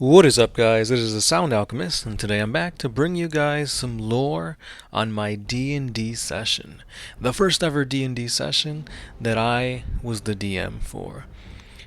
What is up, guys? It is the Sound Alchemist, and today I'm back to bring you guys some lore on my D&D session. The first ever D&D session that I was the DM for.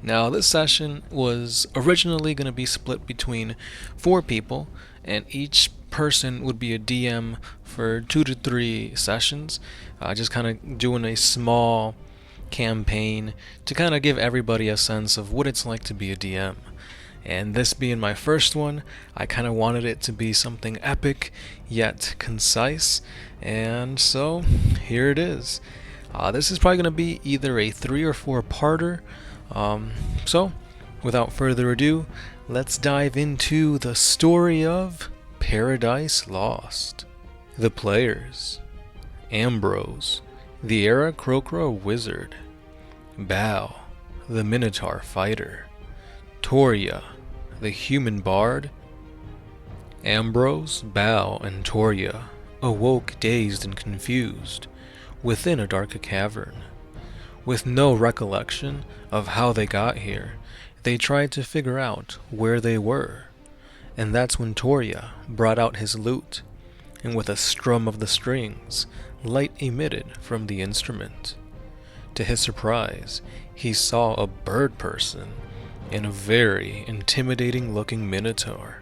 Now, this session was originally going to be split between 4 people, and each person would be a DM for 2 to 3 sessions, just kind of doing a small campaign to kind of give everybody a sense of what it's like to be a DM. And this being my first one, I kind of wanted it to be something epic, yet concise, and so here it is. This is probably going to be either a 3 or 4-parter, so without further ado, let's dive into the story of Paradise Lost. The players: Ambrose, the Arakroca wizard; Baal, the Minotaur fighter; Torya, the human bard. Ambrose, Baal, and Torya awoke dazed and confused within a dark cavern. With no recollection of how they got here, they tried to figure out where they were, and that's when Torya brought out his lute, and with a strum of the strings, light emitted from the instrument. To his surprise, he saw a bird person and a very intimidating looking Minotaur.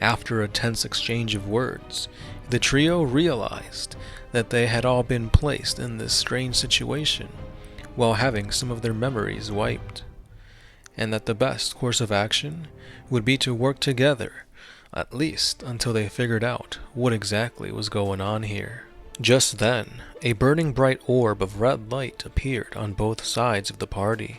After a tense exchange of words, the trio realized that they had all been placed in this strange situation while having some of their memories wiped, and that the best course of action would be to work together, at least until they figured out what exactly was going on here. Just then, a burning bright orb of red light appeared on both sides of the party.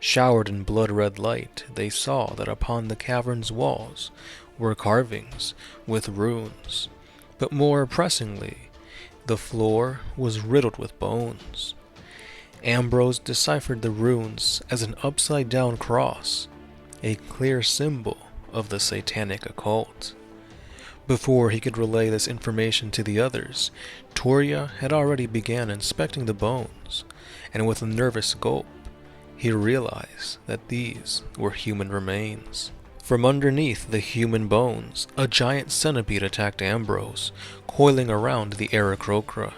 Showered in blood-red light, they saw that upon the cavern's walls were carvings with runes, but more pressingly, the floor was riddled with bones. Ambrose deciphered the runes as an upside-down cross, a clear symbol of the satanic occult. Before he could relay this information to the others, Torya had already began inspecting the bones, and with a nervous gulp, he realized that these were human remains. From underneath the human bones, a giant centipede attacked Ambrose, coiling around the Arakroca.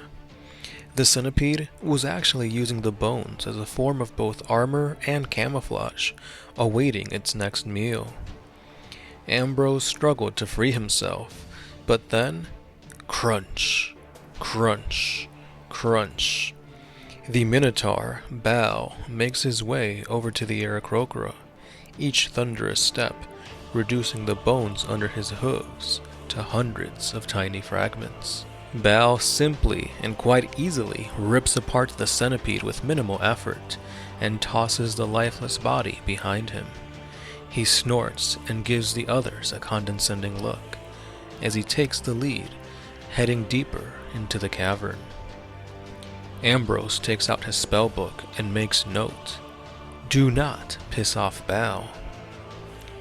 The centipede was actually using the bones as a form of both armor and camouflage, awaiting its next meal. Ambrose struggled to free himself, but then, crunch, crunch, crunch. The Minotaur, Baal, makes his way over to the Arakroca, each thunderous step reducing the bones under his hooves to hundreds of tiny fragments. Baal simply and quite easily rips apart the centipede with minimal effort and tosses the lifeless body behind him. He snorts and gives the others a condescending look as he takes the lead, heading deeper into the cavern. Ambrose takes out his spellbook and makes note: "Do not piss off Baal."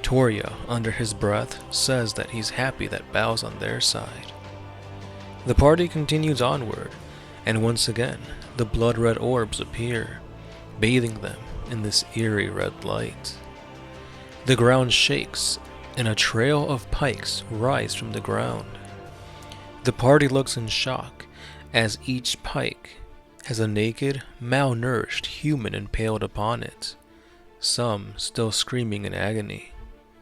Torya, under his breath, says that he's happy that Baal's on their side. The party continues onward, and once again, the blood-red orbs appear, bathing them in this eerie red light. The ground shakes, and a trail of pikes rise from the ground. The party looks in shock as each pike has a naked, malnourished human impaled upon it, some still screaming in agony.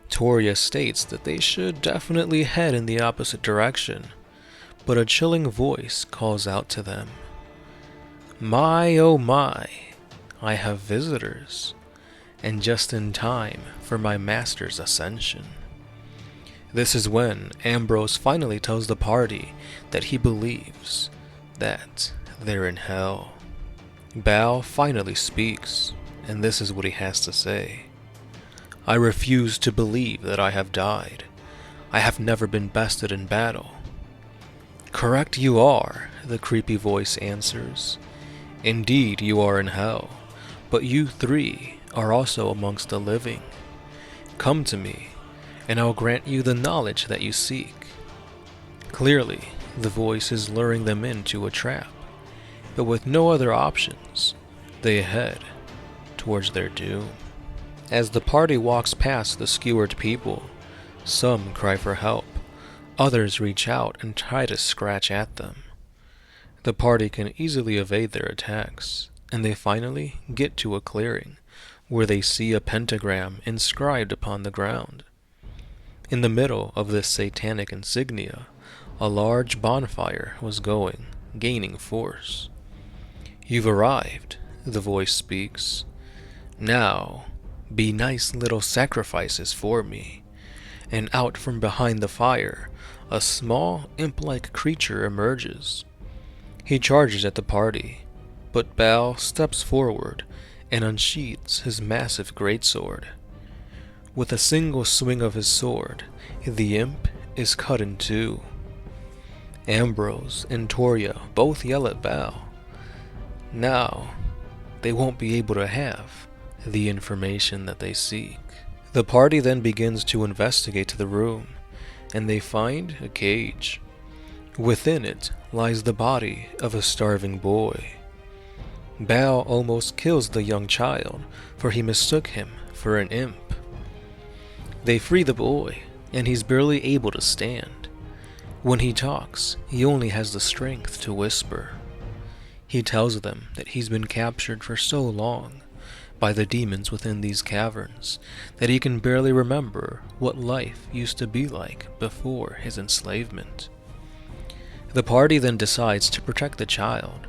Torya states that they should definitely head in the opposite direction, but a chilling voice calls out to them: "My oh my, I have visitors, and just in time for my master's ascension." This is when Ambrose finally tells the party that he believes that they're in hell. Baal finally speaks, and this is what he has to say: "I refuse to believe that I have died. I have never been bested in battle." "Correct you are," the creepy voice answers. "Indeed you are in hell, but you 3 are also amongst the living. Come to me, and I'll grant you the knowledge that you seek." Clearly, the voice is luring them into a trap, but with no other options, they head towards their doom. As the party walks past the skewered people, some cry for help, others reach out and try to scratch at them. The party can easily evade their attacks, and they finally get to a clearing, where they see a pentagram inscribed upon the ground. In the middle of this satanic insignia, a large bonfire was going, gaining force. "You've arrived," the voice speaks. "Now, be nice little sacrifices for me." And out from behind the fire, a small imp-like creature emerges. He charges at the party, but Baal steps forward and unsheathes his massive greatsword. With a single swing of his sword, the imp is cut in two. Ambrose and Torya both yell at Baal. Now, they won't be able to have the information that they seek. The party then begins to investigate the room, and they find a cage. Within it lies the body of a starving boy. Baal almost kills the young child, for he mistook him for an imp. They free the boy, and he's barely able to stand. When he talks, he only has the strength to whisper. He tells them that he's been captured for so long by the demons within these caverns that he can barely remember what life used to be like before his enslavement. The party then decides to protect the child,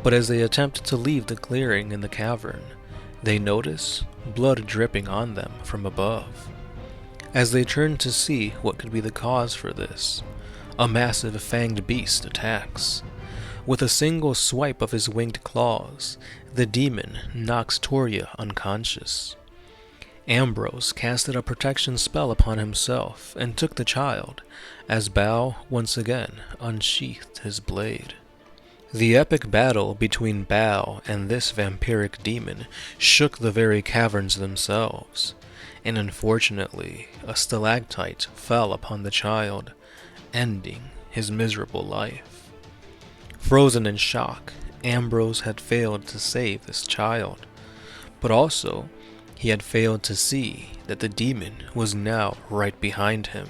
but as they attempt to leave the clearing in the cavern, they notice blood dripping on them from above. As they turn to see what could be the cause for this, a massive fanged beast attacks. With a single swipe of his winged claws, the demon knocks Torya unconscious. Ambrose casted a protection spell upon himself and took the child, as Baal once again unsheathed his blade. The epic battle between Baal and this vampiric demon shook the very caverns themselves, and unfortunately, a stalactite fell upon the child, ending his miserable life. Frozen in shock, Ambrose had failed to save this child, but also he had failed to see that the demon was now right behind him.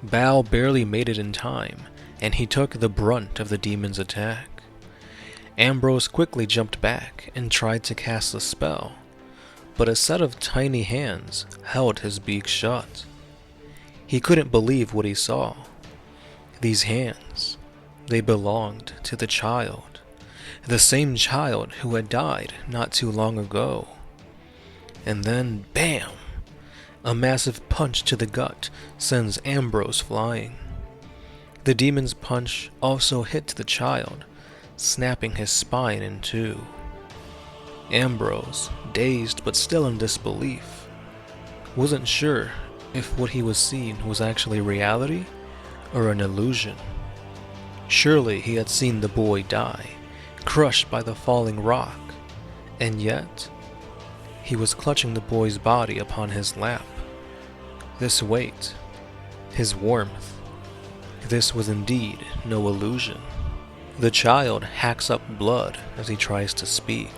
Baal barely made it in time, and he took the brunt of the demon's attack. Ambrose quickly jumped back and tried to cast a spell, but a set of tiny hands held his beak shut. He couldn't believe what he saw. These hands, they belonged to the child, the same child who had died not too long ago. And then, bam! A massive punch to the gut sends Ambrose flying. The demon's punch also hit the child, snapping his spine in two. Ambrose, dazed but still in disbelief, wasn't sure if what he was seeing was actually reality or an illusion. Surely he had seen the boy die, crushed by the falling rock, and yet he was clutching the boy's body upon his lap. This weight, his warmth, this was indeed no illusion. The child hacks up blood as he tries to speak.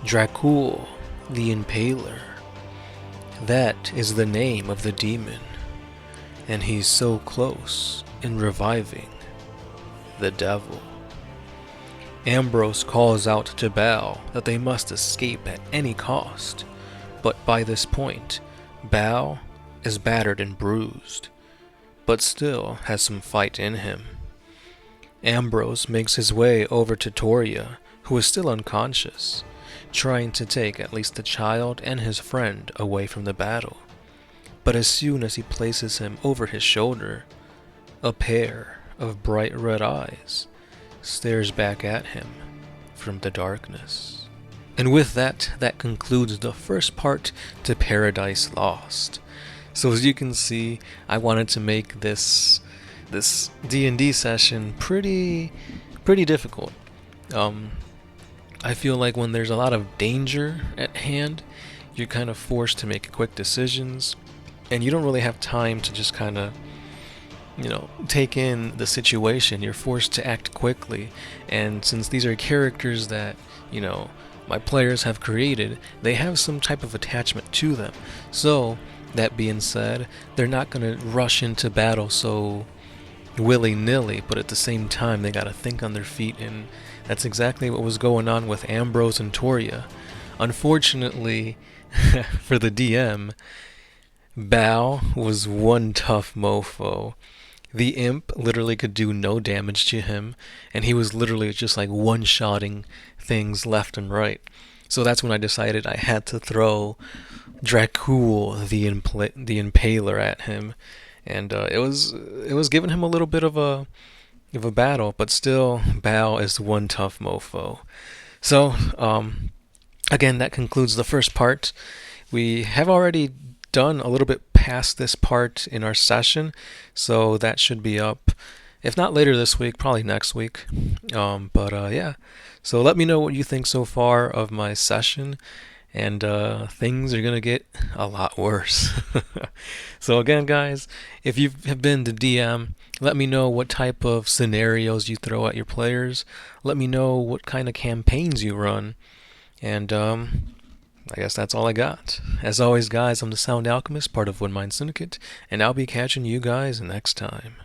Dracul the Impaler. That is the name of the demon, and he's so close in reviving the devil. Ambrose calls out to Baal that they must escape at any cost, but by this point, Baal is battered and bruised, but still has some fight in him. Ambrose makes his way over to Torya, who is still unconscious, trying to take at least the child and his friend away from the battle. But as soon as he places him over his shoulder, a pair of bright red eyes stares back at him from the darkness. And with that, that concludes the first part to Paradise Lost. So as you can see, I wanted to make this D&D session pretty difficult. I feel like when there's a lot of danger at hand, you're kind of forced to make quick decisions, and you don't really have time to just kind of, take in the situation. You're forced to act quickly, and since these are characters that, my players have created, they have some type of attachment to them. So, that being said, they're not going to rush into battle so willy-nilly, but at the same time they got to think on their feet, and that's exactly what was going on with Ambrose and Torya. Unfortunately, for the DM, Baal was one tough mofo. The imp literally could do no damage to him, and he was literally just like one-shotting things left and right. So that's when I decided I had to throw Dracul the Impaler at him, and it was giving him a little bit of a battle, but still, Baal is one tough mofo. So, again, that concludes the first part. We have already done a little bit past this part in our session, so that should be up, if not later this week, probably next week. Yeah. So let me know what you think so far of my session, and things are gonna get a lot worse. So again, guys, if you have been the DM, let me know what type of scenarios you throw at your players. Let me know what kind of campaigns you run, and I guess that's all I got. As always, guys, I'm the Sound Alchemist, part of One Mind Syndicate, and I'll be catching you guys next time.